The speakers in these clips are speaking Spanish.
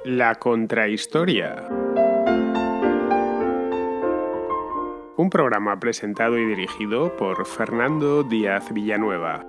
La Contrahistoria. Un programa presentado y dirigido por Fernando Díaz Villanueva.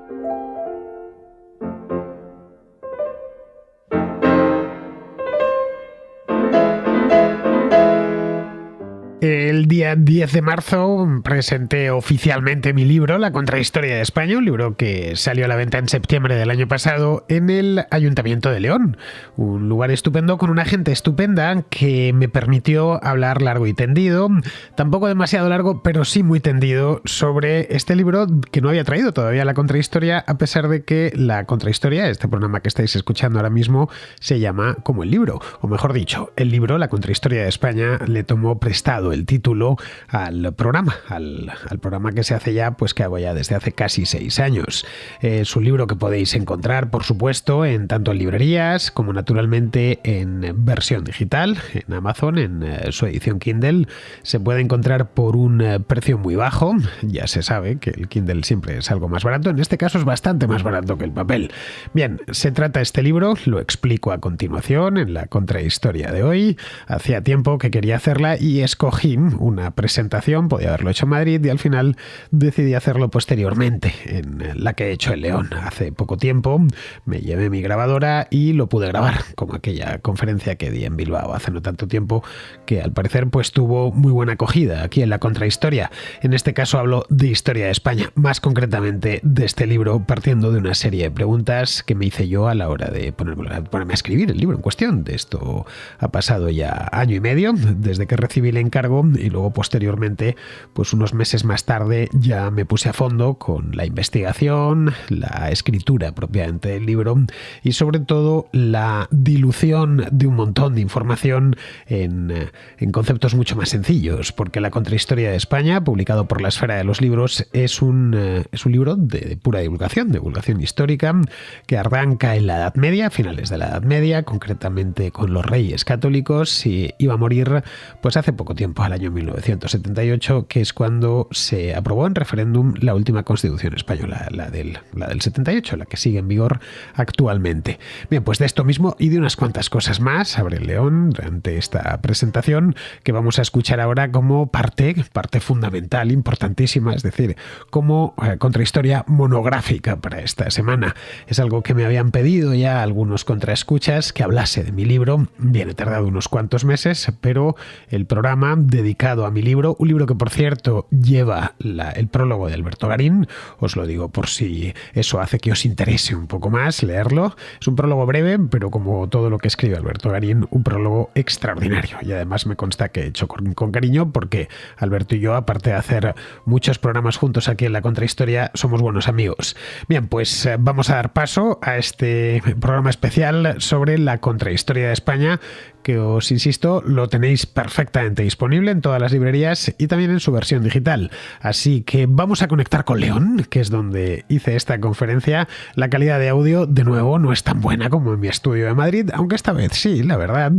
El día 10 de marzo presenté oficialmente mi libro, La Contrahistoria de España, un libro que salió a la venta en septiembre del año pasado en el Ayuntamiento de León. Un lugar estupendo con una gente estupenda que me permitió hablar largo y tendido, tampoco demasiado largo, pero sí muy tendido, sobre este libro que no había traído todavía, La Contrahistoria, a pesar de que La Contrahistoria, este programa que estáis escuchando ahora mismo, se llama como el libro, o mejor dicho, el libro La Contrahistoria de España le tomó prestado el título al programa, al programa que se hace ya, pues que hago ya desde hace casi 6 años. Es un libro que podéis encontrar, por supuesto, en tanto en librerías como naturalmente en versión digital, en Amazon, en su edición Kindle. Se puede encontrar por un precio muy bajo. Ya se sabe que el Kindle siempre es algo más barato. En este caso es bastante más barato que el papel. Bien, se trata este libro, lo explico a continuación en la contrahistoria de hoy. Hacía tiempo que quería hacerla y escogí una presentación, podía haberlo hecho en Madrid y al final decidí hacerlo posteriormente en la que he hecho en León. Hace poco tiempo me llevé mi grabadora y lo pude grabar, como aquella conferencia que di en Bilbao hace no tanto tiempo, que al parecer pues tuvo muy buena acogida aquí en la contrahistoria. En este caso hablo de historia de España, más concretamente de este libro, partiendo de una serie de preguntas que me hice yo a la hora de ponerme a escribir el libro en cuestión. De esto ha pasado ya año y medio desde que recibí el encargo, y luego posteriormente, pues unos meses más tarde, ya me puse a fondo con la investigación, la escritura propiamente del libro y sobre todo la dilución de un montón de información en conceptos mucho más sencillos, porque La Contrahistoria de España, publicado por la Esfera de los Libros, es un libro de pura divulgación histórica, que arranca en la Edad Media, finales de la Edad Media, concretamente con los reyes católicos, y iba a morir pues hace poco tiempo, al año 1978, que es cuando se aprobó en referéndum la última Constitución española, la del 78, la que sigue en vigor actualmente. Bien, pues de esto mismo y de unas cuantas cosas más abre el León durante esta presentación, que vamos a escuchar ahora como parte fundamental, importantísima, es decir, como contrahistoria monográfica para esta semana. Es algo que me habían pedido ya algunos contraescuchas, que hablase de mi libro. Bien, he tardado unos cuantos meses, pero el programa dedicado a mi libro, un libro que por cierto lleva el prólogo de Alberto Garín, os lo digo por si eso hace que os interese un poco más leerlo. Es un prólogo breve, pero como todo lo que escribe Alberto Garín, un prólogo extraordinario, y además me consta que he hecho con cariño, porque Alberto y yo, aparte de hacer muchos programas juntos aquí en La Contrahistoria, somos buenos amigos. Bien, pues vamos a dar paso a este programa especial sobre la contrahistoria de España, que os insisto, lo tenéis perfectamente disponible en todas las librerías y también en su versión digital. Así que vamos a conectar con León, que es donde hice esta conferencia. La calidad de audio, de nuevo, no es tan buena como en mi estudio de Madrid, aunque esta vez sí, la verdad.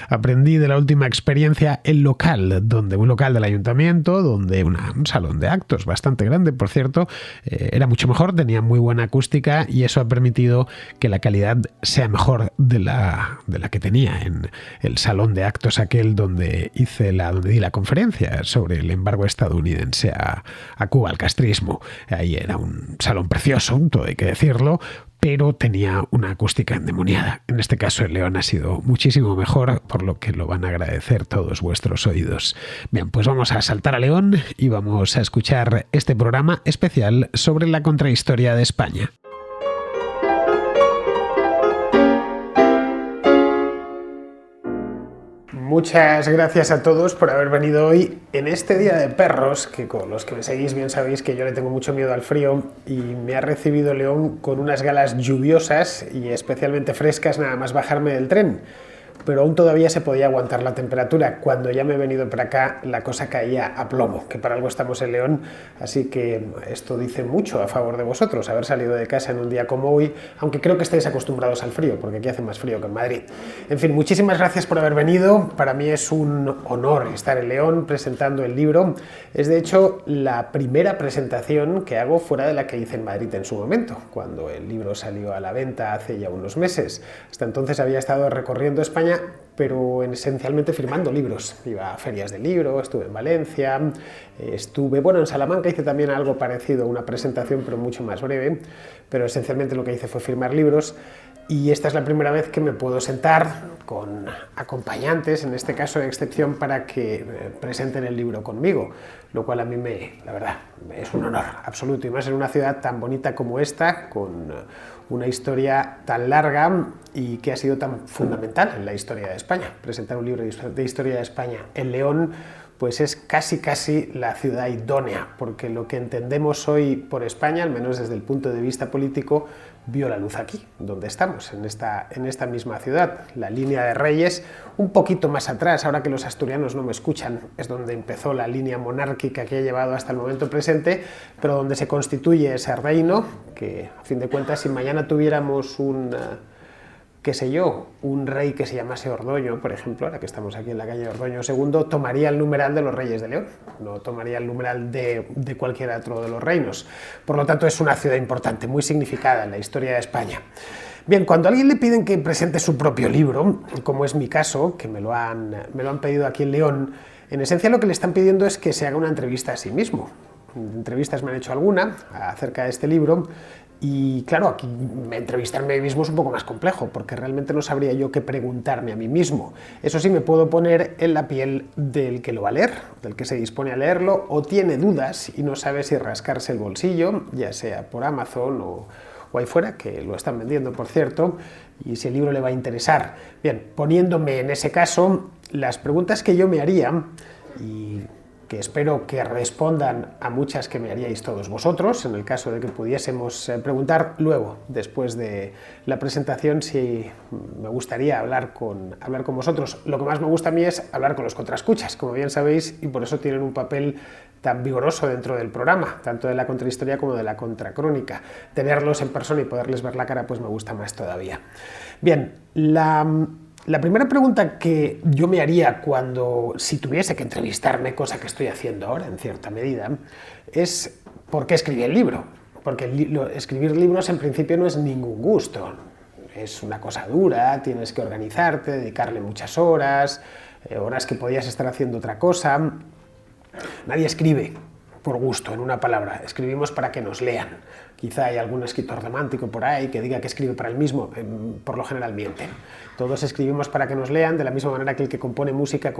Aprendí de la última experiencia un local del ayuntamiento, donde un salón de actos bastante grande, por cierto, era mucho mejor, tenía muy buena acústica y eso ha permitido que la calidad sea mejor de la que tenía en el salón de actos aquel donde di la conferencia sobre el embargo estadounidense a Cuba, al castrismo. Ahí era un salón precioso, todo hay que decirlo, pero tenía una acústica endemoniada. En este caso el León ha sido muchísimo mejor, por lo que lo van a agradecer todos vuestros oídos. Bien, pues vamos a saltar a León y vamos a escuchar este programa especial sobre la contrahistoria de España. Muchas gracias a todos por haber venido hoy en este Día de Perros, que con los que me seguís bien sabéis que yo le tengo mucho miedo al frío, y me ha recibido León con unas galas lluviosas y especialmente frescas nada más bajarme del tren. Pero aún todavía se podía aguantar la temperatura. Cuando ya me he venido para acá, la cosa caía a plomo, que para algo estamos en León, así que esto dice mucho a favor de vosotros, haber salido de casa en un día como hoy, aunque creo que estáis acostumbrados al frío, porque aquí hace más frío que en Madrid. En fin, muchísimas gracias por haber venido. Para mí es un honor estar en León presentando el libro. Es de hecho la primera presentación que hago fuera de la que hice en Madrid en su momento, cuando el libro salió a la venta hace ya unos meses. Hasta entonces había estado recorriendo España España, pero esencialmente firmando libros. Iba a ferias de libro, estuve en Valencia, en Salamanca hice también algo parecido, una presentación, pero mucho más breve, pero esencialmente lo que hice fue firmar libros. Y esta es la primera vez que me puedo sentar con acompañantes, en este caso de excepción, para que presenten el libro conmigo, lo cual a mí la verdad, es un honor absoluto, y más en una ciudad tan bonita como esta, con una historia tan larga y que ha sido tan fundamental en la historia de España. Presentar un libro de historia de España en León, pues es casi la ciudad idónea, porque lo que entendemos hoy por España, al menos desde el punto de vista político, vio la luz aquí, donde estamos, en esta misma ciudad. La línea de Reyes, un poquito más atrás, ahora que los asturianos no me escuchan, es donde empezó la línea monárquica que ha llevado hasta el momento presente, pero donde se constituye ese reino, que a fin de cuentas, si mañana tuviéramos un rey que se llamase Ordoño, por ejemplo, ahora que estamos aquí en la calle Ordoño II, tomaría el numeral de los reyes de León, no tomaría el numeral de cualquier otro de los reinos. Por lo tanto, es una ciudad importante, muy significada en la historia de España. Bien, cuando a alguien le piden que presente su propio libro, como es mi caso, que me lo han pedido aquí en León, en esencia lo que le están pidiendo es que se haga una entrevista a sí mismo. Entrevistas me han hecho alguna acerca de este libro. Y claro, aquí entrevistarme a mí mismo es un poco más complejo, porque realmente no sabría yo qué preguntarme a mí mismo. Eso sí, me puedo poner en la piel del que lo va a leer, del que se dispone a leerlo, o tiene dudas y no sabe si rascarse el bolsillo, ya sea por Amazon o ahí fuera, que lo están vendiendo, por cierto, y si el libro le va a interesar. Bien, poniéndome en ese caso, las preguntas que yo me haría, y que espero que respondan a muchas que me haríais todos vosotros, en el caso de que pudiésemos preguntar luego, después de la presentación, si me gustaría hablar con vosotros. Lo que más me gusta a mí es hablar con los contraescuchas, como bien sabéis, y por eso tienen un papel tan vigoroso dentro del programa, tanto de la contrahistoria como de la contracrónica. Tenerlos en persona y poderles ver la cara, pues me gusta más todavía. Bien, la primera pregunta que yo me haría si tuviese que entrevistarme, cosa que estoy haciendo ahora en cierta medida, es ¿por qué escribí el libro? Porque escribir libros en principio no es ningún gusto, es una cosa dura, tienes que organizarte, dedicarle muchas horas, horas que podías estar haciendo otra cosa. Nadie escribe por gusto, en una palabra, escribimos para que nos lean. Quizá hay algún escritor romántico por ahí que diga que escribe para él mismo, por lo general mienten. Todos escribimos para que nos lean, de la misma manera que el que compone música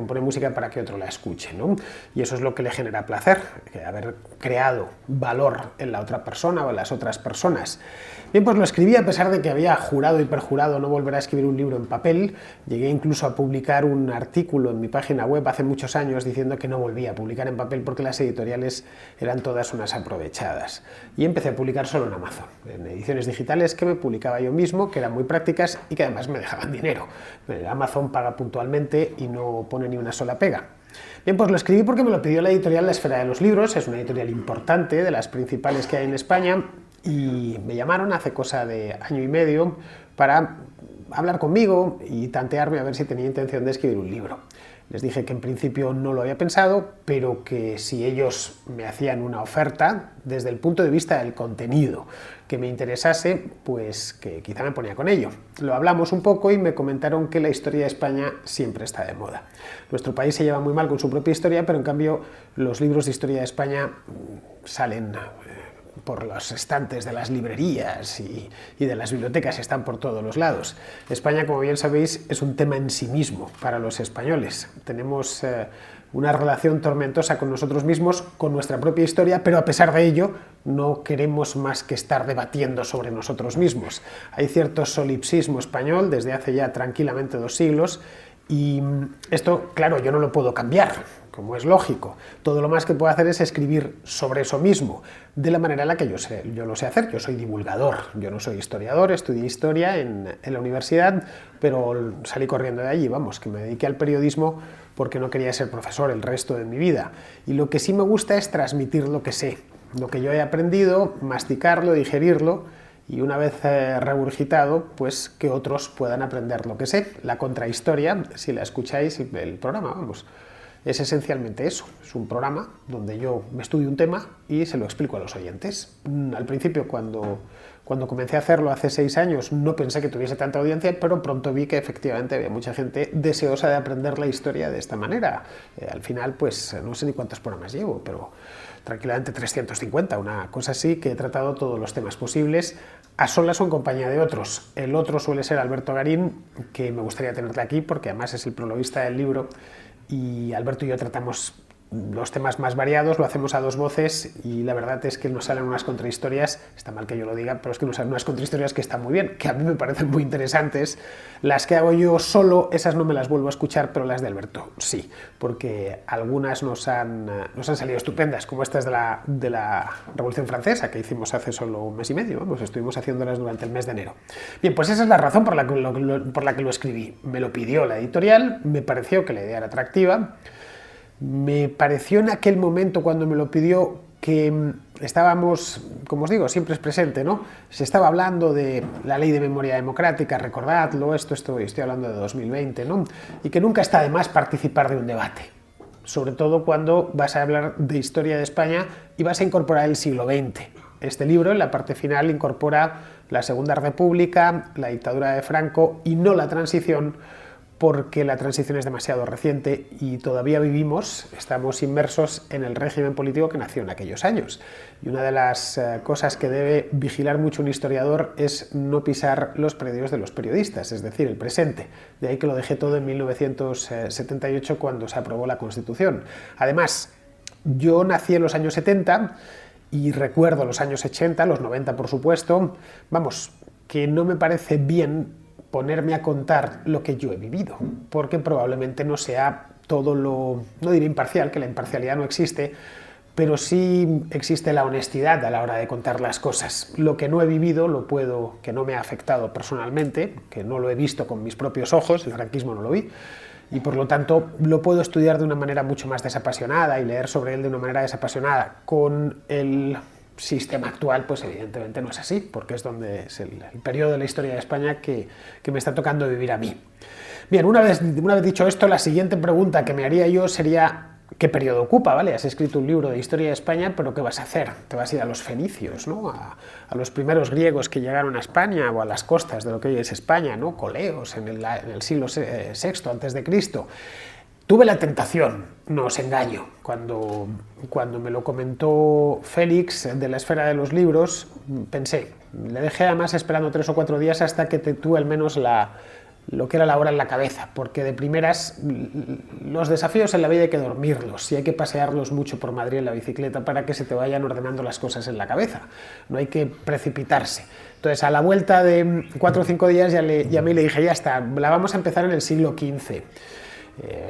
para que otro la escuche, ¿no? Y eso es lo que le genera placer, haber creado valor en la otra persona o en las otras personas. Bien, pues lo escribí a pesar de que había jurado y perjurado no volver a escribir un libro en papel. Llegué incluso a publicar un artículo en mi página web hace muchos años diciendo que no volvía a publicar en papel porque las editoriales eran todas unas aprovechadas. Y empecé a publicar solo en Amazon, en ediciones digitales que me publicaba yo mismo, que eran muy prácticas y que además me dejaban dinero. Amazon paga puntualmente y no pone ni una sola pega. Bien, pues lo escribí porque me lo pidió la editorial La Esfera de los Libros, es una editorial importante, de las principales que hay en España, y me llamaron hace cosa de año y medio para hablar conmigo y tantearme a ver si tenía intención de escribir un libro. Les dije que en principio no lo había pensado, pero que si ellos me hacían una oferta desde el punto de vista del contenido que me interesase, pues que quizá me ponía con ello. Lo hablamos un poco y me comentaron que la historia de España siempre está de moda. Nuestro país se lleva muy mal con su propia historia, pero en cambio los libros de historia de España salen por los estantes de las librerías y de las bibliotecas, están por todos los lados. España, como bien sabéis, es un tema en sí mismo para los españoles. Tenemos una relación tormentosa con nosotros mismos, con nuestra propia historia, pero a pesar de ello no queremos más que estar debatiendo sobre nosotros mismos. Hay cierto solipsismo español desde hace ya tranquilamente 2 siglos, y esto, claro, yo no lo puedo cambiar, como es lógico. Todo lo más que puedo hacer es escribir sobre eso mismo, de la manera en la que yo lo sé hacer. Yo soy divulgador, yo no soy historiador, estudié historia en la universidad, pero salí corriendo de allí, vamos, que me dediqué al periodismo porque no quería ser profesor el resto de mi vida. Y lo que sí me gusta es transmitir lo que sé, lo que yo he aprendido, masticarlo, digerirlo, y una vez regurgitado, pues que otros puedan aprender lo que sé. La contrahistoria, si la escucháis, el programa, vamos, es esencialmente eso. Es un programa donde yo me estudio un tema y se lo explico a los oyentes. Al principio, cuando Cuando comencé a hacerlo hace 6 años no pensé que tuviese tanta audiencia, pero pronto vi que efectivamente había mucha gente deseosa de aprender la historia de esta manera. Al final, pues no sé ni cuántos programas llevo, pero tranquilamente 350, una cosa así, que he tratado todos los temas posibles, a solas o en compañía de otros. El otro suele ser Alberto Garín, que me gustaría tenerle aquí porque además es el prologuista del libro, y Alberto y yo tratamos los temas más variados, lo hacemos a 2 voces y la verdad es que nos salen unas contrahistorias, está mal que yo lo diga, pero es que nos salen unas contrahistorias que están muy bien, que a mí me parecen muy interesantes. Las que hago yo solo, esas no me las vuelvo a escuchar, pero las de Alberto sí, porque algunas nos han salido estupendas, como estas de la Revolución Francesa, que hicimos hace solo un mes y medio, vamos, estuvimos haciéndolas durante el mes de enero. Bien, pues esa es la razón por la que lo escribí. Me lo pidió la editorial, me pareció que la idea era atractiva. Me pareció en aquel momento, cuando me lo pidió, que estábamos, como os digo, siempre es presente, ¿no? Se estaba hablando de la ley de memoria democrática, recordadlo, estoy hablando de 2020, ¿no? Y que nunca está de más participar de un debate, sobre todo cuando vas a hablar de historia de España y vas a incorporar el siglo XX. Este libro, en la parte final, incorpora la Segunda República, la dictadura de Franco y no la transición, porque la transición es demasiado reciente y todavía estamos inmersos en el régimen político que nació en aquellos años. Y una de las cosas que debe vigilar mucho un historiador es no pisar los predios de los periodistas, es decir, el presente. De ahí que lo dejé todo en 1978, cuando se aprobó la Constitución. Además, yo nací en los años 70 y recuerdo los años 80, los 90 por supuesto, vamos, que no me parece bien ponerme a contar lo que yo he vivido, porque probablemente no sea todo no diré imparcial, que la imparcialidad no existe, pero sí existe la honestidad a la hora de contar las cosas. Lo que no he vivido, que no me ha afectado personalmente, que no lo he visto con mis propios ojos, el franquismo no lo vi, y por lo tanto lo puedo estudiar de una manera mucho más desapasionada y leer sobre él de una manera desapasionada. Con el sistema actual, pues evidentemente no es así, porque es el periodo de la historia de España que me está tocando vivir a mí. Bien, una vez dicho esto, la siguiente pregunta que me haría yo sería: ¿qué periodo ocupa? ¿Vale? Has escrito un libro de historia de España, pero ¿qué vas a hacer? Te vas a ir a los fenicios, ¿no? A los primeros griegos que llegaron a España, o a las costas de lo que hoy es España, ¿no? Coleos, en el siglo VI antes de Cristo. Tuve la tentación, no os engaño, cuando me lo comentó Félix de la Esfera de los Libros, pensé, le dejé además esperando 3 o 4 días hasta que tuve al menos lo que era la hora en la cabeza, porque de primeras los desafíos en la vida hay que dormirlos y hay que pasearlos mucho por Madrid en la bicicleta para que se te vayan ordenando las cosas en la cabeza, no hay que precipitarse. Entonces, a la vuelta de 4 o 5 días ya me le dije, ya está, la vamos a empezar en el siglo XV.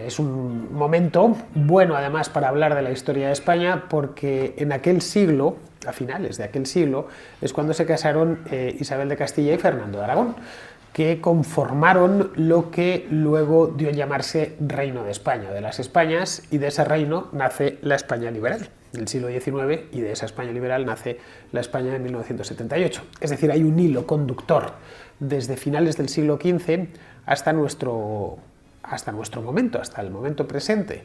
Es un momento bueno además para hablar de la historia de España, porque en aquel siglo, a finales de aquel siglo, es cuando se casaron Isabel de Castilla y Fernando de Aragón, que conformaron lo que luego dio a llamarse Reino de España, de las Españas, y de ese reino nace la España liberal del siglo XIX, y de esa España liberal nace la España de 1978. Es decir, hay un hilo conductor desde finales del siglo XV hasta nuestro momento, hasta el momento presente.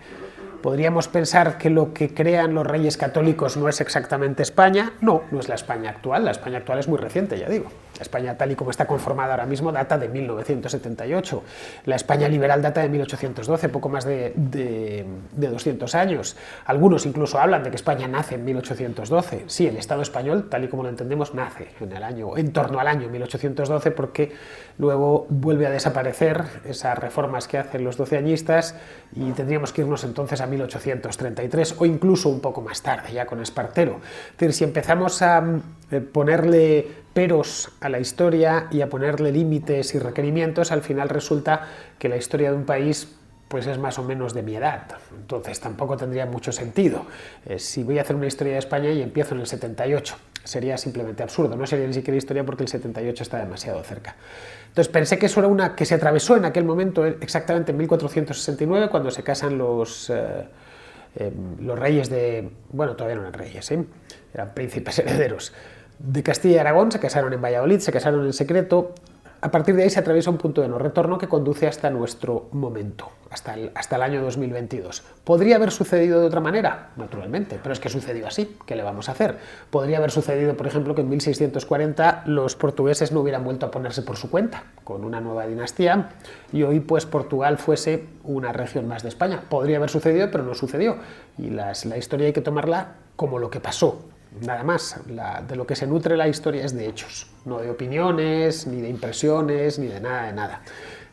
¿Podríamos pensar que lo que crean los reyes católicos no es exactamente España? No, no es la España actual. La España actual es muy reciente, ya digo. La España tal y como está conformada ahora mismo data de 1978. La España liberal data de 1812, poco más de 200 años. Algunos incluso hablan de que España nace en 1812. Sí, el Estado español, tal y como lo entendemos, nace en torno al año 1812, porque luego vuelve a desaparecer esas reformas que hacen los doceañistas y tendríamos que irnos entonces a 1833 o incluso un poco más tarde, ya con Espartero. Es decir, si empezamos a ponerle peros a la historia y a ponerle límites y requerimientos, al final resulta que la historia de un país pues es más o menos de mi edad, entonces tampoco tendría mucho sentido. Si voy a hacer una historia de España y empiezo en el 78, sería simplemente absurdo, no sería ni siquiera historia porque el 78 está demasiado cerca. Entonces pensé que eso era una que se atravesó en aquel momento, exactamente en 1469, cuando se casan los reyes de... bueno, todavía no eran reyes, eran príncipes herederos de Castilla y Aragón, se casaron en Valladolid, se casaron en secreto. a partir de ahí se atraviesa un punto de no retorno que conduce hasta nuestro momento, hasta el año 2022. ¿Podría haber sucedido de otra manera? Naturalmente, pero es que sucedió así. ¿Qué le vamos a hacer? Podría haber sucedido, por ejemplo, que en 1640 los portugueses no hubieran vuelto a ponerse por su cuenta, con una nueva dinastía, y hoy pues Portugal fuese una región más de España. Podría haber sucedido, pero no sucedió. Y la historia hay que tomarla como lo que pasó. Nada más, de lo que se nutre la historia es de hechos, no de opiniones, ni de impresiones, ni de nada, de nada.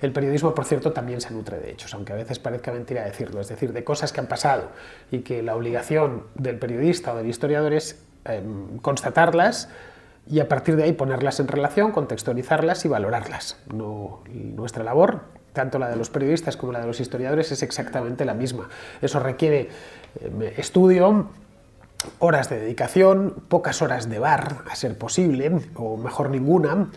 El periodismo, por cierto, también se nutre de hechos, aunque a veces parezca mentira decirlo, es decir, de cosas que han pasado y que la obligación del periodista o del historiador es constatarlas y a partir de ahí ponerlas en relación, contextualizarlas y valorarlas. Nuestra labor, tanto la de los periodistas como la de los historiadores, es exactamente la misma. Eso requiere estudio, horas de dedicación, pocas horas de bar, a ser posible, o mejor ninguna,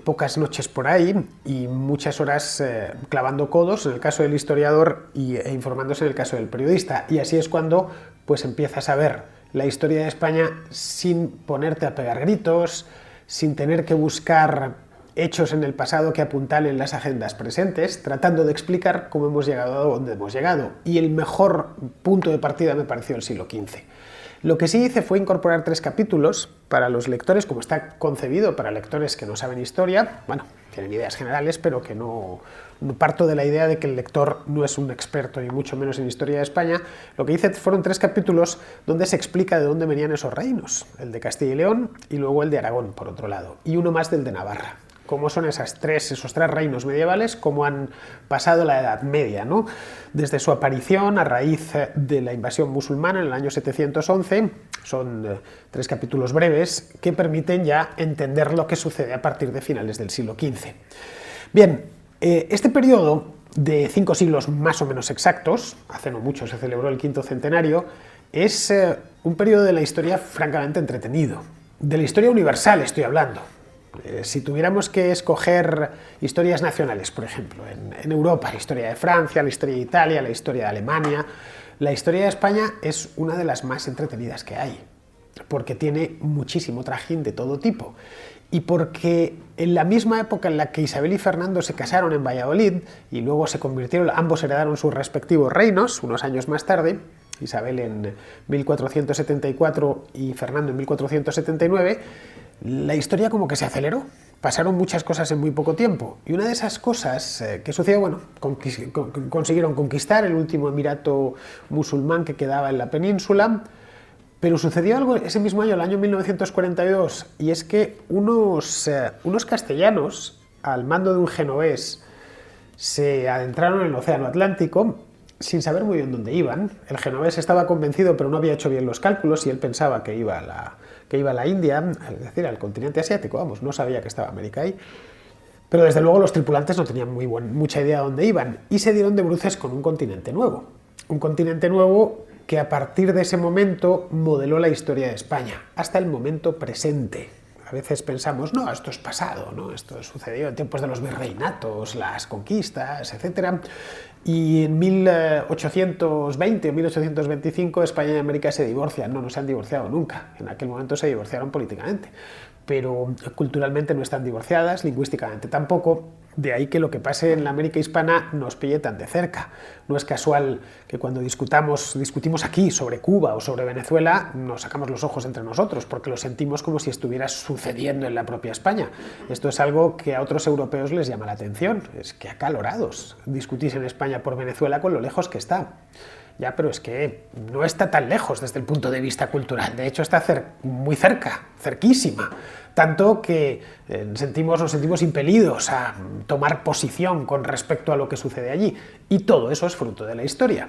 pocas noches por ahí y muchas horas clavando codos en el caso del historiador e informándose en el caso del periodista. Y así es cuando pues empiezas a ver la historia de España sin ponerte a pegar gritos, sin tener que buscar hechos en el pasado que apuntalen las agendas presentes, tratando de explicar cómo hemos llegado a donde hemos llegado. Y el mejor punto de partida me pareció el siglo XV. Lo que sí hice fue incorporar 3 capítulos para los lectores, como está concebido para lectores que no saben historia, bueno, tienen ideas generales, pero que no parto de la idea de que el lector no es un experto, ni mucho menos en historia de España. Lo que hice fueron 3 capítulos donde se explica de dónde venían esos reinos, el de Castilla y León y luego el de Aragón, por otro lado, y uno más del de Navarra. Cómo son esos tres reinos medievales, cómo han pasado la Edad Media, ¿no? Desde su aparición a raíz de la invasión musulmana en el año 711, son 3 capítulos breves que permiten ya entender lo que sucede a partir de finales del siglo XV. Bien, este periodo de 5 siglos más o menos exactos, hace no mucho se celebró el quinto centenario, es un periodo de la historia francamente entretenido. De la historia universal estoy hablando. Si tuviéramos que escoger historias nacionales, por ejemplo, en Europa, la historia de Francia, la historia de Italia, la historia de Alemania, la historia de España es una de las más entretenidas que hay, porque tiene muchísimo trajín de todo tipo. Y porque en la misma época en la que Isabel y Fernando se casaron en Valladolid y luego se convirtieron, ambos heredaron sus respectivos reinos, unos años más tarde, Isabel en 1474 y Fernando en 1479, la historia como que se aceleró. Pasaron muchas cosas en muy poco tiempo. Y una de esas cosas que sucedió, bueno, consiguieron conquistar el último emirato musulmán que quedaba en la península, pero sucedió algo ese mismo año, el año 1942, y es que unos castellanos, al mando de un genovés, se adentraron en el Océano Atlántico sin saber muy bien dónde iban. El genovés estaba convencido, pero no había hecho bien los cálculos y él pensaba que iba a la India, es decir, al continente asiático, vamos, no sabía que estaba América ahí. Pero desde luego los tripulantes no tenían mucha idea de dónde iban y se dieron de bruces con un continente nuevo. Un continente nuevo que a partir de ese momento modeló la historia de España, hasta el momento presente. A veces pensamos, no, esto es pasado, ¿no? Esto sucedió en tiempos de los virreinatos, las conquistas, etc. Y en 1820 o 1825 España y América se divorcian. No se han divorciado nunca. En aquel momento se divorciaron políticamente, pero culturalmente no están divorciadas, lingüísticamente tampoco. De ahí que lo que pase en la América hispana nos pille tan de cerca. No es casual que cuando discutimos aquí sobre Cuba o sobre Venezuela, nos sacamos los ojos entre nosotros, porque lo sentimos como si estuviera sucediendo en la propia España. Esto es algo que a otros europeos les llama la atención. Es que acalorados discutís en España por Venezuela con lo lejos que está. Ya, pero es que no está tan lejos desde el punto de vista cultural. De hecho, está muy cerca, cerquísima. Tanto que nos sentimos impelidos a tomar posición con respecto a lo que sucede allí. Y todo eso es fruto de la historia.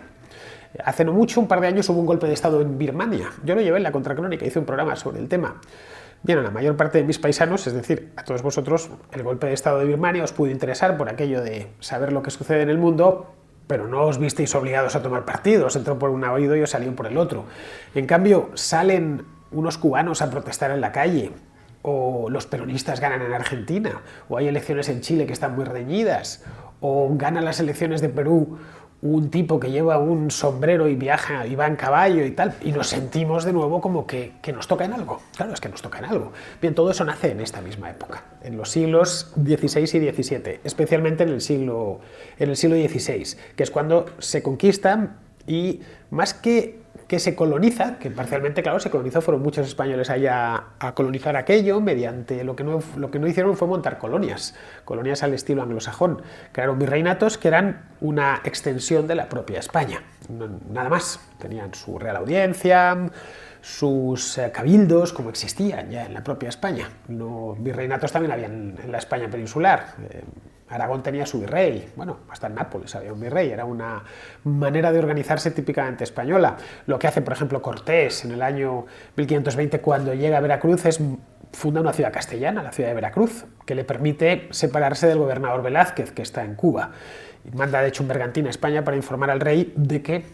Hace no mucho, un par de años, hubo un golpe de Estado en Birmania. Yo lo llevé en la Contracrónica, hice un programa sobre el tema. Bien, a la mayor parte de mis paisanos, es decir, a todos vosotros, el golpe de Estado de Birmania os pudo interesar por aquello de saber lo que sucede en el mundo, pero no os visteis obligados a tomar partido, os entró por un oído y os salió por el otro. En cambio, salen unos cubanos a protestar en la calle, o los peronistas ganan en Argentina, o hay elecciones en Chile que están muy reñidas, o ganan las elecciones de Perú un tipo que lleva un sombrero y viaja y va en caballo y tal, y nos sentimos de nuevo como que nos toca en algo. Claro, es que nos toca en algo. Bien, todo eso nace en esta misma época, en los siglos XVI y XVII, especialmente en el siglo XVI, que es cuando se conquista y más que se coloniza, que parcialmente, claro, se colonizó, fueron muchos españoles allá a colonizar aquello, mediante lo que no hicieron fue montar colonias al estilo anglosajón. Crearon virreinatos que eran una extensión de la propia España, nada más. Tenían su real audiencia, sus cabildos, como existían ya en la propia España. Los virreinatos también habían en la España peninsular. Aragón tenía su virrey, bueno, hasta en Nápoles había un virrey, era una manera de organizarse típicamente española. Lo que hace, por ejemplo, Cortés en el año 1520, cuando llega a Veracruz, es funda una ciudad castellana, la ciudad de Veracruz, que le permite separarse del gobernador Velázquez, que está en Cuba. Y manda, de hecho, un bergantín a España para informar al rey de que,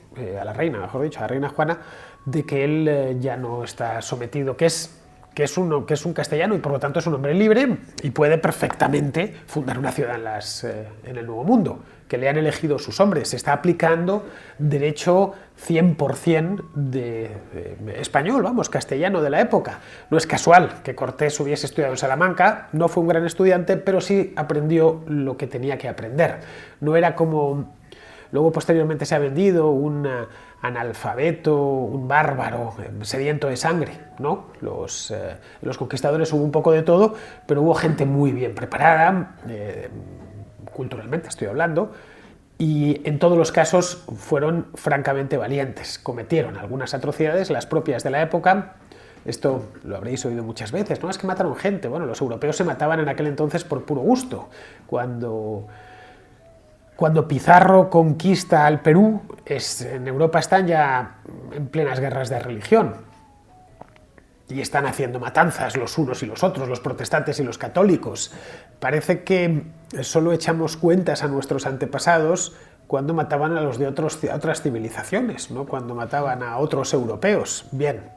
a la reina, mejor dicho, a la reina Juana, de que él ya no está sometido, que es un castellano y por lo tanto es un hombre libre y puede perfectamente fundar una ciudad en el Nuevo Mundo, que le han elegido sus hombres. Se está aplicando derecho 100% de español, vamos, castellano de la época. No es casual que Cortés hubiese estudiado en Salamanca, no fue un gran estudiante, pero sí aprendió lo que tenía que aprender. No era como luego posteriormente se ha vendido un analfabeto, un bárbaro, sediento de sangre, ¿no? Los conquistadores hubo un poco de todo, pero hubo gente muy bien preparada, culturalmente estoy hablando, y en todos los casos fueron francamente valientes. Cometieron algunas atrocidades, las propias de la época. Esto lo habréis oído muchas veces, ¿no? Es que mataron gente. Bueno, los europeos se mataban en aquel entonces por puro gusto. Cuando Pizarro conquista al Perú, en Europa están ya en plenas guerras de religión y están haciendo matanzas los unos y los otros, los protestantes y los católicos. Parece que solo echamos cuentas a nuestros antepasados cuando mataban a los de otras civilizaciones, ¿no? Cuando mataban a otros europeos. Bien,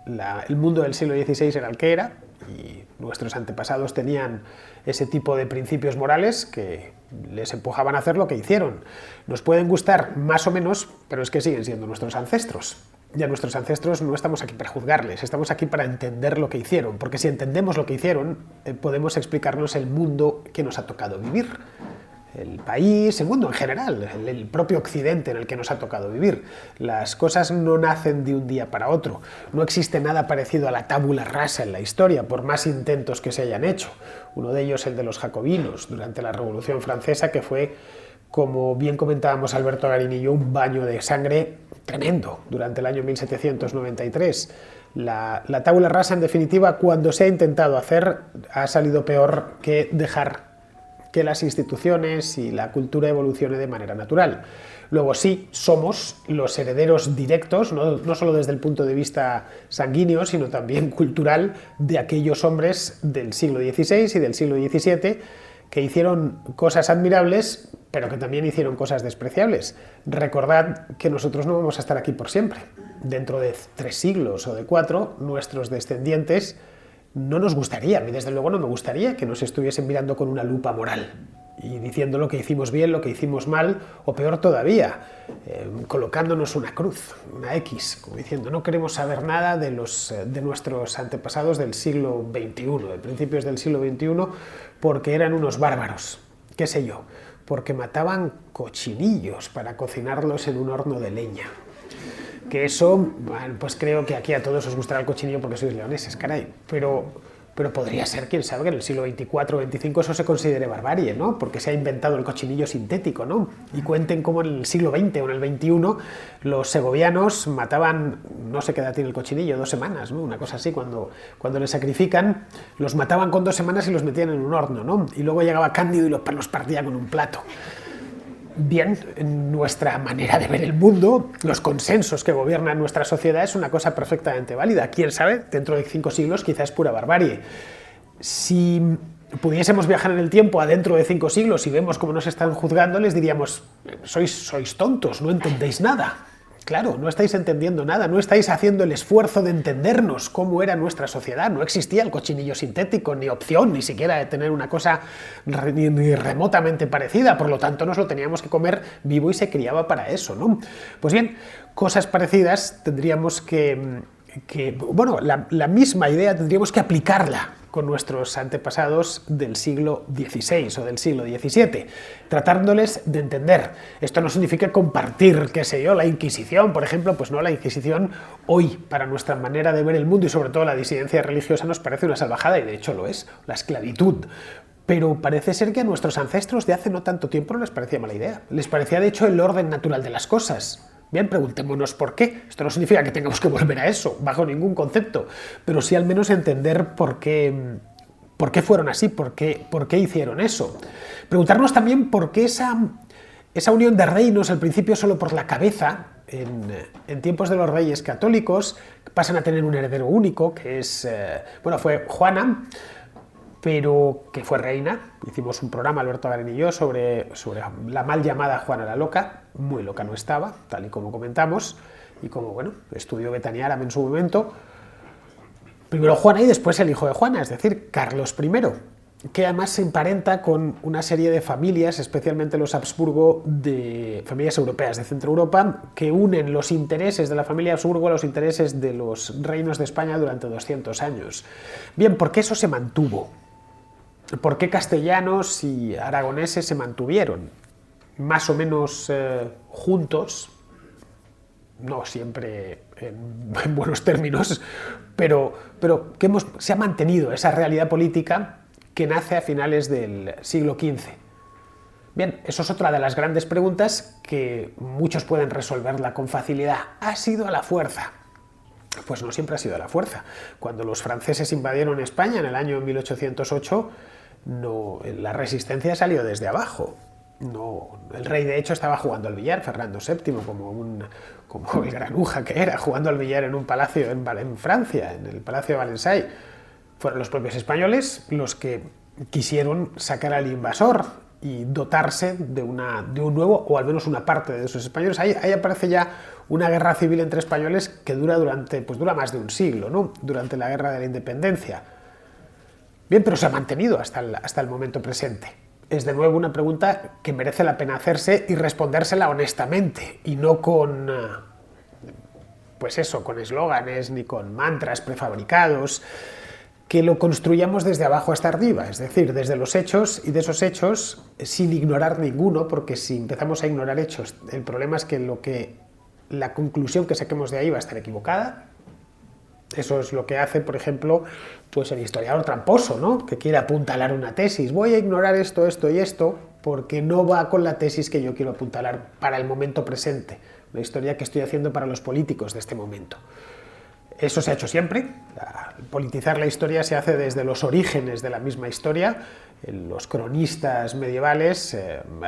el mundo del siglo XVI era el que era y nuestros antepasados tenían ese tipo de principios morales que les empujaban a hacer lo que hicieron. Nos pueden gustar más o menos, pero es que siguen siendo nuestros ancestros. Y a nuestros ancestros no estamos aquí para juzgarles, estamos aquí para entender lo que hicieron, porque si entendemos lo que hicieron, podemos explicarnos el mundo que nos ha tocado vivir. El país, el mundo en general, el propio occidente en el que nos ha tocado vivir. Las cosas no nacen de un día para otro. No existe nada parecido a la tabula rasa en la historia, por más intentos que se hayan hecho. Uno de ellos, el de los jacobinos, durante la Revolución Francesa, que fue, como bien comentábamos Alberto Garín y yo, un baño de sangre tremendo durante el año 1793. La tabula rasa, en definitiva, cuando se ha intentado hacer, ha salido peor que dejar que las instituciones y la cultura evolucione de manera natural. Luego sí, somos los herederos directos, no solo desde el punto de vista sanguíneo, sino también cultural, de aquellos hombres del siglo XVI y del siglo XVII que hicieron cosas admirables, pero que también hicieron cosas despreciables. Recordad que nosotros no vamos a estar aquí por siempre. Dentro de 3 siglos o de 4, nuestros descendientes no nos gustaría, a mí desde luego no me gustaría que nos estuviesen mirando con una lupa moral y diciendo lo que hicimos bien, lo que hicimos mal, o peor todavía, colocándonos una cruz, una X, como diciendo no queremos saber nada de nuestros antepasados del siglo XXI, de principios del siglo XXI, porque eran unos bárbaros, qué sé yo, porque mataban cochinillos para cocinarlos en un horno de leña. Que eso, bueno, pues creo que aquí a todos os gustará el cochinillo porque sois leoneses, caray, pero podría ser, quién sabe, que en el siglo XXIV o XXV eso se considere barbarie, ¿no? Porque se ha inventado el cochinillo sintético, ¿no? Y cuenten cómo en el siglo XX o en el XXI los segovianos mataban, no sé qué edad tiene el cochinillo, 2 semanas, ¿no? Una cosa así, cuando le sacrifican, los mataban con 2 semanas y los metían en un horno, ¿no? Y luego llegaba Cándido y los partía con un plato. Bien, en nuestra manera de ver el mundo, los consensos que gobiernan nuestra sociedad es una cosa perfectamente válida. Quién sabe, dentro de 5 siglos quizás es pura barbarie. Si pudiésemos viajar en el tiempo a dentro de 5 siglos y vemos cómo nos están juzgando, les diríamos, sois tontos, no entendéis nada. Claro, no estáis entendiendo nada, no estáis haciendo el esfuerzo de entendernos cómo era nuestra sociedad. No existía el cochinillo sintético, ni opción, ni siquiera de tener una cosa ni remotamente parecida. Por lo tanto, nos lo teníamos que comer vivo y se criaba para eso, ¿no? Pues bien, cosas parecidas tendríamos bueno, la misma idea tendríamos que aplicarla con nuestros antepasados del siglo XVI o del siglo XVII, tratándoles de entender. Esto no significa compartir, qué sé yo, la Inquisición, por ejemplo, pues no, la Inquisición hoy, para nuestra manera de ver el mundo y sobre todo la disidencia religiosa, nos parece una salvajada, y de hecho lo es, la esclavitud. Pero parece ser que a nuestros ancestros de hace no tanto tiempo no les parecía mala idea. Les parecía, de hecho, el orden natural de las cosas. Bien, preguntémonos por qué. Esto no significa que tengamos que volver a eso, bajo ningún concepto, pero sí al menos entender por qué fueron así, por qué hicieron eso. Preguntarnos también por qué esa unión de reinos, al principio solo por la cabeza, en tiempos de los reyes católicos, pasan a tener un heredero único, que fue Juana, pero que fue reina. Hicimos un programa, Alberto Garen y yo, sobre la mal llamada Juana la Loca. Muy loca no estaba, tal y como comentamos, y como, bueno, estudió Betania Aram en su momento. Primero Juana y después el hijo de Juana, es decir, Carlos I, que además se emparenta con una serie de familias, especialmente los Habsburgo, de familias europeas de Centro Europa, que unen los intereses de la familia Habsburgo a los intereses de los reinos de España durante 200 años. Bien, ¿por qué eso se mantuvo? ¿Por qué castellanos y aragoneses se mantuvieron más o menos juntos? No siempre en buenos términos, pero que se ha mantenido esa realidad política que nace a finales del siglo XV. Bien, eso es otra de las grandes preguntas que muchos pueden resolverla con facilidad. ¿Ha sido a la fuerza? Pues no siempre ha sido a la fuerza. Cuando los franceses invadieron España en el año 1808, la resistencia salió desde abajo. El rey, de hecho, estaba jugando al billar, Fernando VII, como el granuja que era, jugando al billar en un palacio en Francia, en el Palacio de Valensay. Fueron los propios españoles los que quisieron sacar al invasor y dotarse de un nuevo, o al menos una parte de esos españoles. Ahí aparece ya una guerra civil entre españoles que dura más de un siglo, ¿no? Durante la Guerra de la Independencia. Bien, pero se ha mantenido hasta el momento presente. Es de nuevo una pregunta que merece la pena hacerse y respondérsela honestamente, y no con eslóganes ni con mantras prefabricados, que lo construyamos desde abajo hasta arriba, es decir, desde los hechos, y de esos hechos sin ignorar ninguno, porque si empezamos a ignorar hechos, el problema es que la conclusión que saquemos de ahí va a estar equivocada. Eso es lo que hace, por ejemplo, pues el historiador tramposo, ¿no? Que quiere apuntalar una tesis. Voy a ignorar esto, esto y esto, porque no va con la tesis que yo quiero apuntalar para el momento presente, la historia que estoy haciendo para los políticos de este momento. Eso se ha hecho siempre. Politizar la historia se hace desde los orígenes de la misma historia. Los cronistas medievales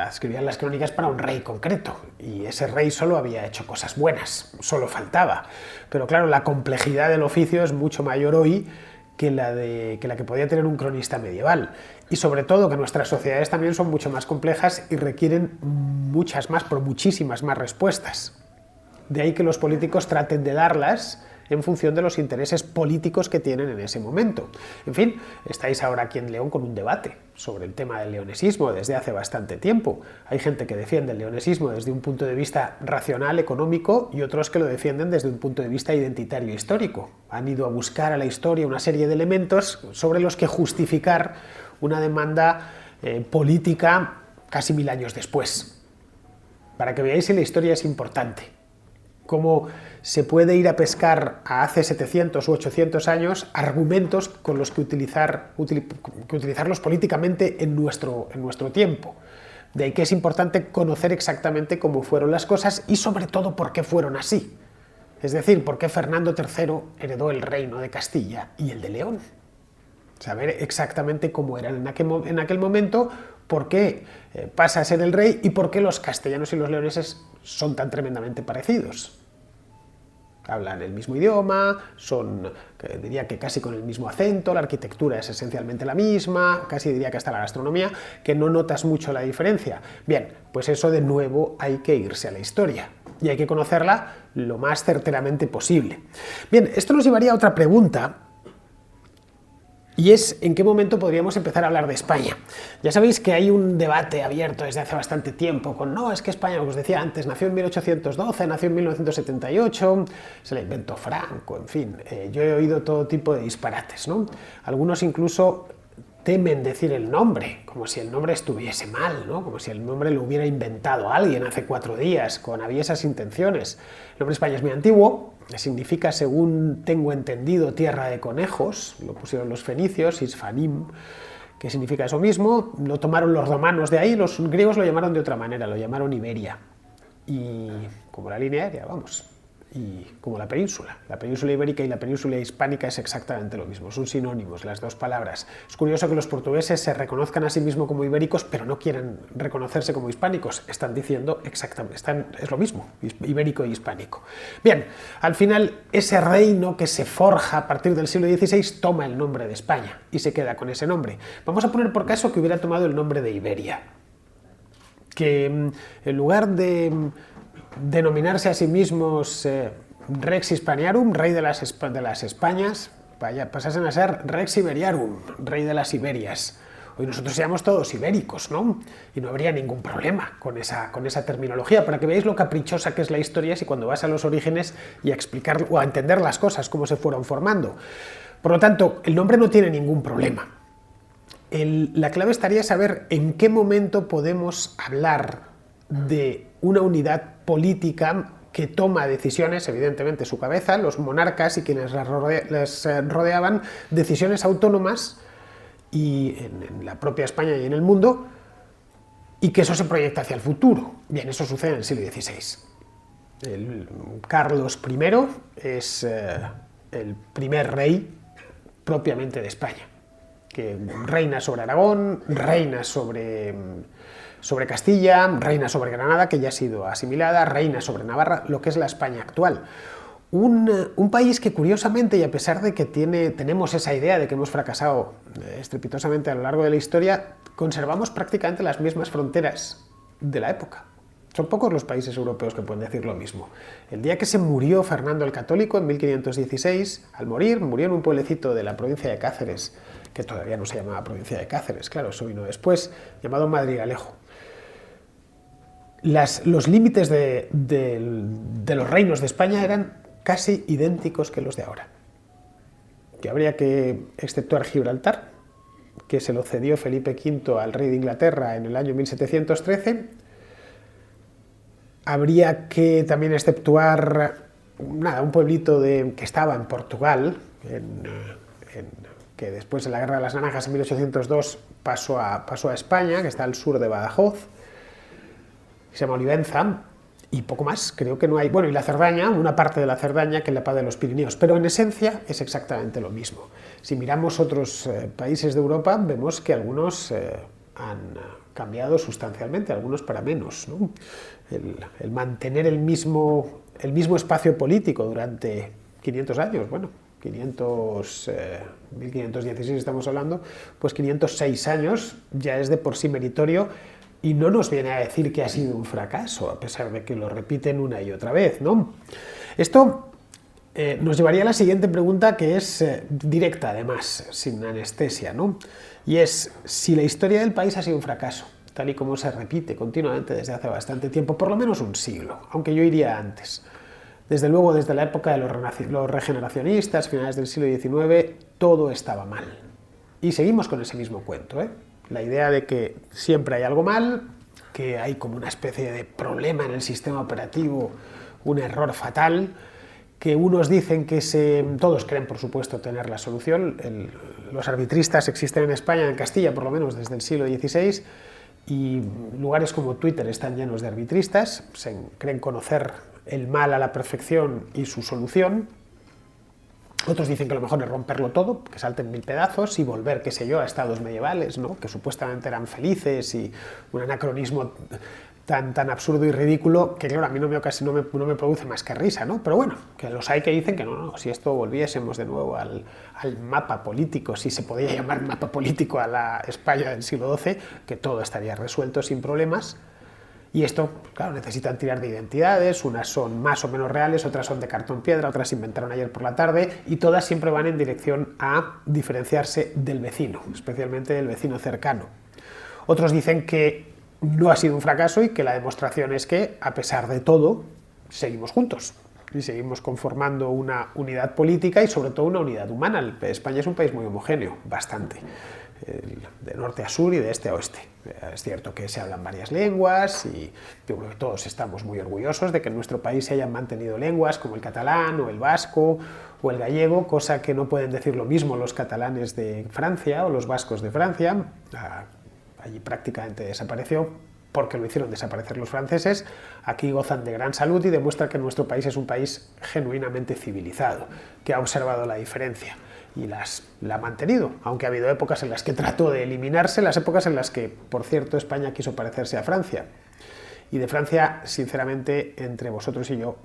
escribían las crónicas para un rey concreto, y ese rey solo había hecho cosas buenas, solo faltaba. Pero claro, la complejidad del oficio es mucho mayor hoy que la que podía tener un cronista medieval. Y sobre todo que nuestras sociedades también son mucho más complejas y requieren muchísimas más respuestas. De ahí que los políticos traten de darlas en función de los intereses políticos que tienen en ese momento. En fin, estáis ahora aquí en León con un debate sobre el tema del leonesismo desde hace bastante tiempo. Hay gente que defiende el leonesismo desde un punto de vista racional, económico, y otros que lo defienden desde un punto de vista identitario histórico. Han ido a buscar a la historia una serie de elementos sobre los que justificar una demanda política casi 1000 años después. Para que veáis si la historia es importante. Cómo se puede ir a pescar a hace 700 u 800 años argumentos con los que utilizarlos políticamente en nuestro tiempo. De ahí que es importante conocer exactamente cómo fueron las cosas y sobre todo por qué fueron así. Es decir, por qué Fernando III heredó el reino de Castilla y el de León. Saber exactamente cómo eran en aquel momento, por qué pasa a ser el rey y por qué los castellanos y los leoneses son tan tremendamente parecidos. Hablan el mismo idioma, diría que casi con el mismo acento, la arquitectura es esencialmente la misma, casi diría que hasta la gastronomía, que no notas mucho la diferencia. Bien, pues eso de nuevo hay que irse a la historia. y hay que conocerla lo más certeramente posible. Bien, esto nos llevaría a otra pregunta, y es en qué momento podríamos empezar a hablar de España. Ya sabéis que hay un debate abierto desde hace bastante tiempo con, no, es que España, como os decía antes, nació en 1812, nació en 1978, se la inventó Franco, en fin, yo he oído todo tipo de disparates, ¿no? Algunos incluso temen decir el nombre, como si el nombre estuviese mal, ¿no? Como si el nombre lo hubiera inventado alguien hace 4 días con aviesas intenciones. El nombre España es muy antiguo, significa, según tengo entendido, tierra de conejos, lo pusieron los fenicios, Isfanim, que significa eso mismo, lo tomaron los romanos de ahí, los griegos lo llamaron de otra manera, lo llamaron Iberia, y como la línea aérea, vamos, y como la península ibérica y la península hispánica es exactamente lo mismo, son sinónimos las dos palabras. Es curioso que los portugueses se reconozcan a sí mismos como ibéricos, pero no quieren reconocerse como hispánicos, están diciendo exactamente, es lo mismo, ibérico y hispánico. Bien, al final ese reino que se forja a partir del siglo XVI toma el nombre de España y se queda con ese nombre. Vamos a poner por caso que hubiera tomado el nombre de Iberia, que en lugar de denominarse a sí mismos Rex Hispaniarum, rey de las Españas, pasasen a ser Rex Iberiarum, rey de las Iberias. Hoy nosotros seamos todos ibéricos, ¿no? Y no habría ningún problema con esa terminología, para que veáis lo caprichosa que es la historia si cuando vas a los orígenes y a explicar o a entender las cosas, cómo se fueron formando. Por lo tanto, el nombre no tiene ningún problema. La clave estaría saber en qué momento podemos hablar de una unidad política que toma decisiones, evidentemente su cabeza, los monarcas y quienes les rodeaban, decisiones autónomas y en la propia España y en el mundo, y que eso se proyecta hacia el futuro. Bien, eso sucede en el siglo XVI. Carlos I es el primer rey propiamente de España, que reina sobre Aragón, reina sobre Castilla, reina sobre Granada, que ya ha sido asimilada, reina sobre Navarra, lo que es la España actual. Un país que, curiosamente, y a pesar de que tenemos esa idea de que hemos fracasado estrepitosamente a lo largo de la historia, conservamos prácticamente las mismas fronteras de la época. Son pocos los países europeos que pueden decir lo mismo. El día que se murió Fernando el Católico, en 1516, al morir, murió en un pueblecito de la provincia de Cáceres, que todavía no se llamaba provincia de Cáceres, claro, eso vino después, llamado Madrigalejo. Los límites de los reinos de España eran casi idénticos que los de ahora. Que habría que exceptuar Gibraltar, que se lo cedió Felipe V al rey de Inglaterra en el año 1713. Habría que también exceptuar un pueblito que estaba en Portugal, que después de la Guerra de las Naranjas en 1802 pasó a España, que está al sur de Badajoz, que se llama Olivenza, y poco más, creo que no hay. Bueno, y la Cerdaña, una parte de la Cerdaña, que es la paz de los Pirineos, pero en esencia es exactamente lo mismo. Si miramos otros países de Europa, vemos que algunos han cambiado sustancialmente, algunos para menos, ¿no? El mantener el mismo espacio político durante 500 años, bueno, 1516 estamos hablando, pues 506 años ya es de por sí meritorio y no nos viene a decir que ha sido un fracaso, a pesar de que lo repiten una y otra vez, ¿no? Esto nos llevaría a la siguiente pregunta, que es directa además, sin anestesia, ¿no? Y es si la historia del país ha sido un fracaso, tal y como se repite continuamente desde hace bastante tiempo, por lo menos un siglo, aunque yo iría antes. Desde luego, desde la época de los regeneracionistas, finales del siglo XIX, todo estaba mal. Y seguimos con ese mismo cuento, ¿eh? La idea de que siempre hay algo mal, que hay como una especie de problema en el sistema operativo, un error fatal, que unos dicen que todos creen, por supuesto, tener la solución. Los arbitristas existen en España, en Castilla, por lo menos desde el siglo XVI, y lugares como Twitter están llenos de arbitristas, creen conocer el mal a la perfección y su solución. Otros dicen que lo mejor es romperlo todo, que salten 1000 pedazos y volver, qué sé yo, a estados medievales, ¿no? Que supuestamente eran felices, y un anacronismo tan absurdo y ridículo que, claro, a mí no me produce más que risa, ¿no? Pero bueno, que los hay que dicen que no, si esto volviésemos de nuevo al mapa político, si se podía llamar mapa político a la España del siglo XII, que todo estaría resuelto sin problemas. Y esto, claro, necesitan tirar de identidades, unas son más o menos reales, otras son de cartón piedra, otras se inventaron ayer por la tarde, y todas siempre van en dirección a diferenciarse del vecino, especialmente del vecino cercano. Otros dicen que no ha sido un fracaso y que la demostración es que, a pesar de todo, seguimos juntos y seguimos conformando una unidad política y sobre todo una unidad humana. España es un país muy homogéneo, bastante, de norte a sur y de este a oeste. Es cierto que se hablan varias lenguas y todos estamos muy orgullosos de que en nuestro país se hayan mantenido lenguas como el catalán o el vasco o el gallego, cosa que no pueden decir lo mismo los catalanes de Francia o los vascos de Francia. Allí prácticamente desapareció porque lo hicieron desaparecer los franceses. Aquí gozan de gran salud y demuestra que nuestro país es un país genuinamente civilizado, que ha observado la diferencia y la ha mantenido, aunque ha habido épocas en las que trató de eliminarse, las épocas en las que, por cierto, España quiso parecerse a Francia. Y de Francia, sinceramente, entre vosotros y yo,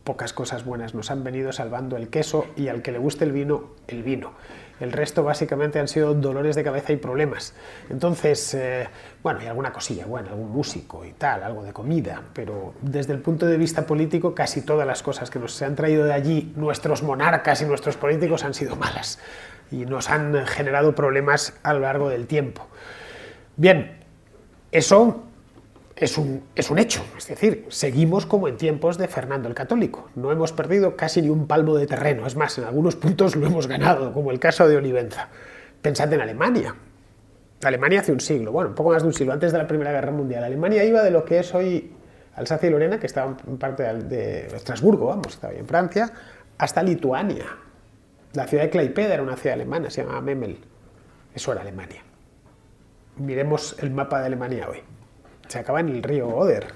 pocas cosas buenas nos han venido, salvando el queso y al que le guste el vino, el vino. El resto básicamente han sido dolores de cabeza y problemas. Entonces, bueno, y alguna cosilla buena, algún músico y tal, algo de comida, pero desde el punto de vista político casi todas las cosas que nos han traído de allí nuestros monarcas y nuestros políticos han sido malas y nos han generado problemas a lo largo del tiempo. Bien, eso es un hecho, es decir, seguimos como en tiempos de Fernando el Católico, no hemos perdido casi ni un palmo de terreno, es más, en algunos puntos lo hemos ganado, como el caso de Olivenza. Pensad en Alemania. Alemania hace un siglo, bueno, un poco más de un siglo, antes de la Primera Guerra Mundial. Alemania iba de lo que es hoy Alsacia y Lorena, que estaba en parte de Estrasburgo, vamos, estaba ahí en Francia, hasta Lituania. La ciudad de Klaipeda era una ciudad alemana, se llamaba Memel. Eso era Alemania. Miremos el mapa de Alemania hoy. Se acaba en el río Oder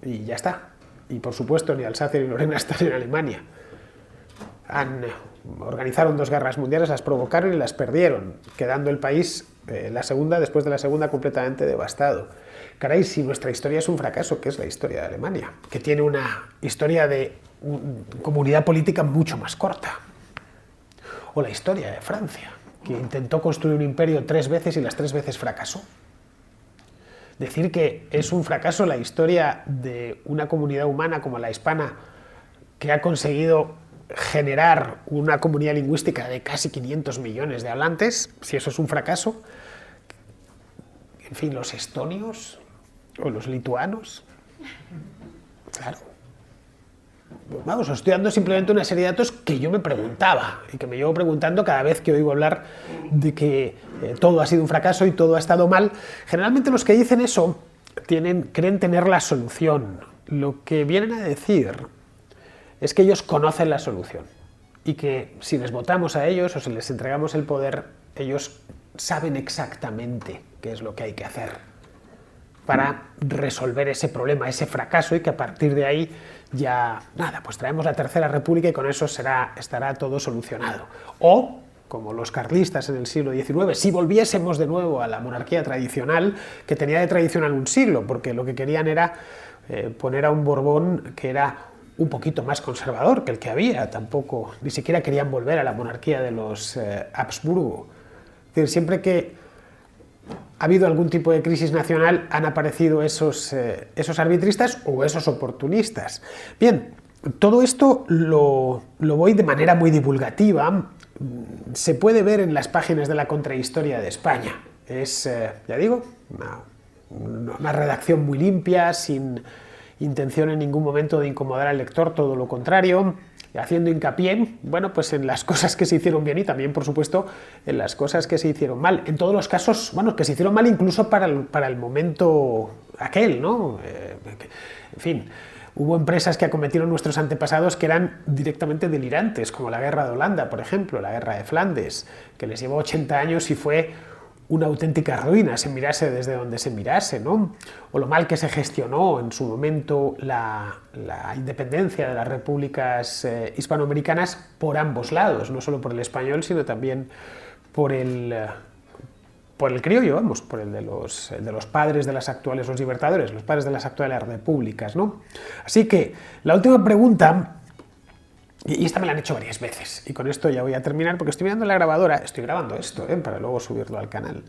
y ya está. Y por supuesto ni Alsacia ni Lorena están en Alemania. Organizaron 2 guerras mundiales, las provocaron y las perdieron, quedando el país, después de la segunda, completamente devastado. Caray, si nuestra historia es un fracaso, ¿qué es la historia de Alemania? Que tiene una historia de comunidad política mucho más corta. O la historia de Francia, que intentó construir un imperio 3 veces y las 3 veces fracasó. Decir que es un fracaso la historia de una comunidad humana como la hispana, que ha conseguido generar una comunidad lingüística de casi 500 millones de hablantes, si eso es un fracaso. En fin, los estonios o los lituanos, claro. Vamos, os estoy dando simplemente una serie de datos que yo me preguntaba y que me llevo preguntando cada vez que oigo hablar de que todo ha sido un fracaso y todo ha estado mal. Generalmente los que dicen eso creen tener la solución. Lo que vienen a decir es que ellos conocen la solución y que si les votamos a ellos o si les entregamos el poder, ellos saben exactamente qué es lo que hay que hacer para resolver ese problema, ese fracaso, y que a partir de ahí ya, nada, pues traemos la Tercera República y con eso estará todo solucionado. O, como los carlistas en el siglo XIX, si volviésemos de nuevo a la monarquía tradicional, que tenía de tradicional un siglo, porque lo que querían era poner a un Borbón que era un poquito más conservador que el que había, tampoco, ni siquiera querían volver a la monarquía de los Habsburgo. Es decir, siempre que ha habido algún tipo de crisis nacional, han aparecido esos arbitristas o esos oportunistas. Bien, todo esto lo voy de manera muy divulgativa. Se puede ver en las páginas de la Contrahistoria de España. Es, ya digo, una redacción muy limpia, sin intención en ningún momento de incomodar al lector, todo lo contrario, haciendo hincapié, bueno, pues en las cosas que se hicieron bien y también, por supuesto, en las cosas que se hicieron mal. En todos los casos, bueno, que se hicieron mal incluso para el momento aquel, ¿no? En fin, hubo empresas que acometieron nuestros antepasados que eran directamente delirantes, como la Guerra de Holanda, por ejemplo, la Guerra de Flandes, que les llevó 80 años y fue una auténtica ruina, se mirase desde donde se mirase, ¿no? O lo mal que se gestionó en su momento la independencia de las repúblicas hispanoamericanas por ambos lados, no solo por el español, sino también por el criollo, vamos, por el de los padres de las actuales, los libertadores, los padres de las actuales repúblicas, ¿no? Así que la última pregunta, y esta me la han hecho varias veces, y con esto ya voy a terminar porque estoy mirando la grabadora, estoy grabando esto, para luego subirlo al canal.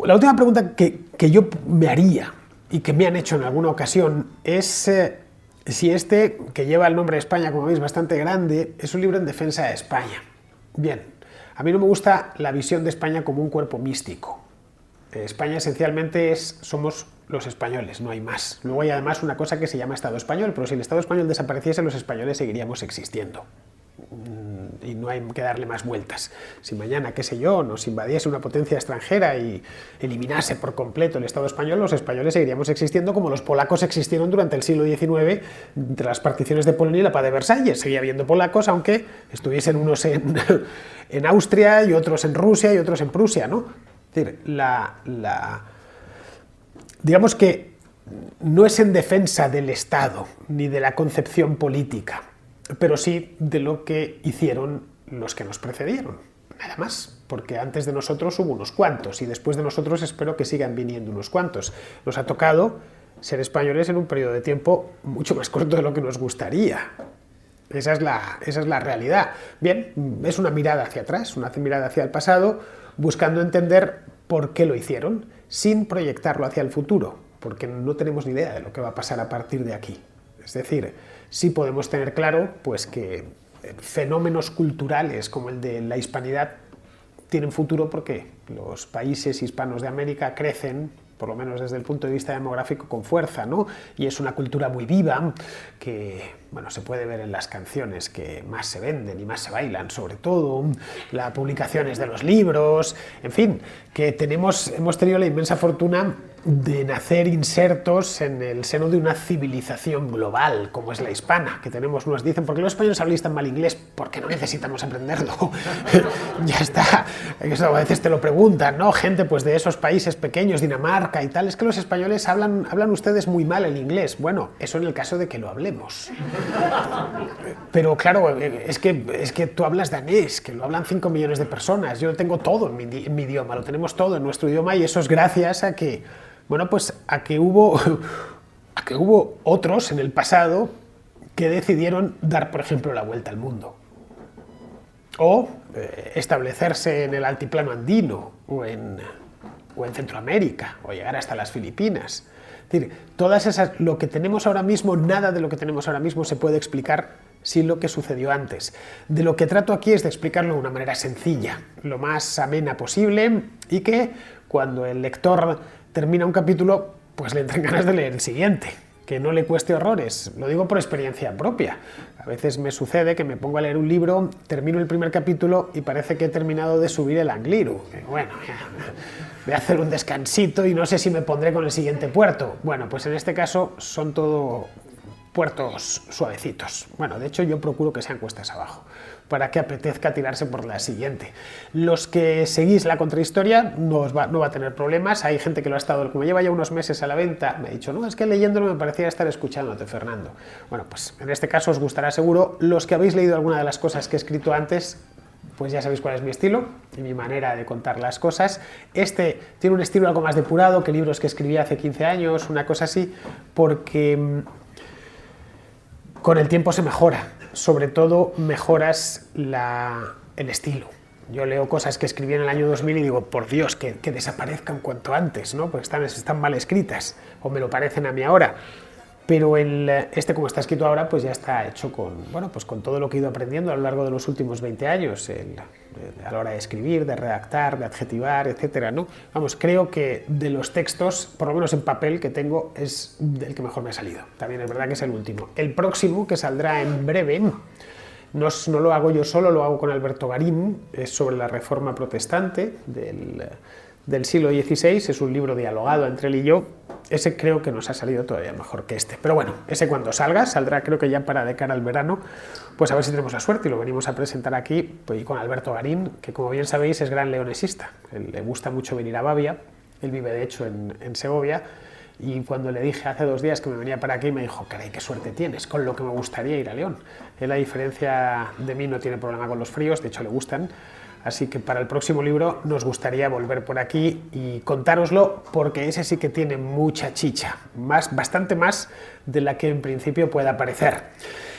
La última pregunta que yo me haría y que me han hecho en alguna ocasión es si este, que lleva el nombre de España, como veis, bastante grande, es un libro en defensa de España. Bien, a mí no me gusta la visión de España como un cuerpo místico. España esencialmente somos los españoles, no hay más. Luego hay además una cosa que se llama Estado español, pero si el Estado español desapareciese, los españoles seguiríamos existiendo. Y no hay que darle más vueltas. Si mañana, qué sé yo, nos invadiese una potencia extranjera y eliminase por completo el Estado español, los españoles seguiríamos existiendo como los polacos existieron durante el siglo XIX, entre las particiones de Polonia y la paz de Versalles. Seguía habiendo polacos, aunque estuviesen unos en Austria y otros en Rusia y otros en Prusia, ¿no? Es decir, digamos que no es en defensa del Estado ni de la concepción política, pero sí de lo que hicieron los que nos precedieron, nada más, porque antes de nosotros hubo unos cuantos y después de nosotros espero que sigan viniendo unos cuantos. Nos ha tocado ser españoles en un periodo de tiempo mucho más corto de lo que nos gustaría. Esa es la realidad. Bien, es una mirada hacia atrás, una mirada hacia el pasado, buscando entender por qué lo hicieron, sin proyectarlo hacia el futuro, porque no tenemos ni idea de lo que va a pasar a partir de aquí. Es decir, sí podemos tener claro pues, que fenómenos culturales como el de la hispanidad tienen futuro porque los países hispanos de América crecen, por lo menos desde el punto de vista demográfico, con fuerza, ¿no? Y es una cultura muy viva que, bueno, se puede ver en las canciones que más se venden y más se bailan, sobre todo, las publicaciones de los libros, en fin, que hemos tenido la inmensa fortuna de nacer insertos en el seno de una civilización global, como es la hispana, que tenemos, nos dicen, ¿por qué los españoles habláis tan mal inglés? Porque no necesitamos aprenderlo. Ya está. Eso a veces te lo preguntan, ¿no? Gente pues de esos países pequeños, Dinamarca y tal, es que los españoles hablan ustedes muy mal el inglés. Bueno, eso en el caso de que lo hablemos. Pero claro, es que tú hablas danés, que lo hablan 5 millones de personas. Yo lo tengo todo en mi idioma, lo tenemos todo en nuestro idioma y eso es gracias a que, bueno, pues a que hubo otros en el pasado que decidieron dar, por ejemplo, la vuelta al mundo. O establecerse en el altiplano andino o en Centroamérica, o llegar hasta las Filipinas. Es decir, todas esas, lo que tenemos ahora mismo, nada de lo que tenemos ahora mismo se puede explicar sin lo que sucedió antes. De lo que trato aquí es de explicarlo de una manera sencilla, lo más amena posible, y que cuando el lector termina un capítulo, pues le entran ganas de leer el siguiente, que no le cueste horrores. Lo digo por experiencia propia. A veces me sucede que me pongo a leer un libro, termino el primer capítulo y parece que he terminado de subir el Angliru. Bueno, voy a hacer un descansito y no sé si me pondré con el siguiente puerto. Bueno, pues en este caso son todo puertos suavecitos. Bueno, de hecho yo procuro que sean cuestas abajo, para que apetezca tirarse por la siguiente. Los que seguís la contrahistoria no va a tener problemas. Hay gente que lo ha estado, como lleva ya unos meses a la venta, me ha dicho, no, es que leyéndolo me parecía estar escuchándote, Fernando. Bueno, pues en este caso os gustará seguro. Los que habéis leído alguna de las cosas que he escrito antes, pues ya sabéis cuál es mi estilo y mi manera de contar las cosas. Este tiene un estilo algo más depurado que libros que escribí hace 15 años, una cosa así, porque con el tiempo se mejora, sobre todo mejoras el estilo. Yo leo cosas que escribí en el año 2000 y digo, por Dios, que desaparezcan cuanto antes, ¿no? Porque están mal escritas, o me lo parecen a mí ahora. Pero como está escrito ahora, pues ya está hecho con todo lo que he ido aprendiendo a lo largo de los últimos 20 años, a la hora de escribir, de redactar, de adjetivar, etcétera, ¿no? Vamos, creo que de los textos, por lo menos en papel, que tengo, es del que mejor me ha salido. También es verdad que es el último. El próximo, que saldrá en breve, no lo hago yo solo, lo hago con Alberto Garín, es sobre la Reforma Protestante del siglo XVI, es un libro dialogado entre él y yo. Ese creo que nos ha salido todavía mejor que este. Pero bueno, ese cuando saldrá creo que ya para de cara al verano, pues a ver si tenemos la suerte y lo venimos a presentar aquí pues, con Alberto Garín, que como bien sabéis es gran leonesista. Le gusta mucho venir a Bavia, él vive de hecho en Segovia, y cuando le dije hace 2 días que me venía para aquí me dijo, caray, qué suerte tienes, con lo que me gustaría ir a León. Él a diferencia de mí no tiene problema con los fríos, de hecho le gustan. Así que para el próximo libro nos gustaría volver por aquí y contároslo porque ese sí que tiene mucha chicha, bastante más de la que en principio pueda parecer.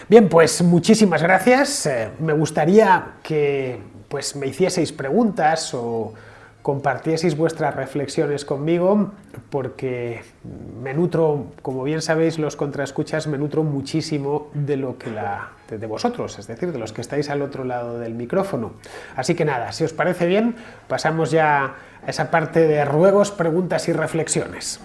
Bien, pues muchísimas gracias. Me gustaría que pues, me hicieseis preguntas o compartieseis vuestras reflexiones conmigo, porque me nutro, como bien sabéis los contraescuchas, me nutro muchísimo de lo que de vosotros, es decir, de los que estáis al otro lado del micrófono. Así que nada, si os parece bien, pasamos ya a esa parte de ruegos, preguntas y reflexiones.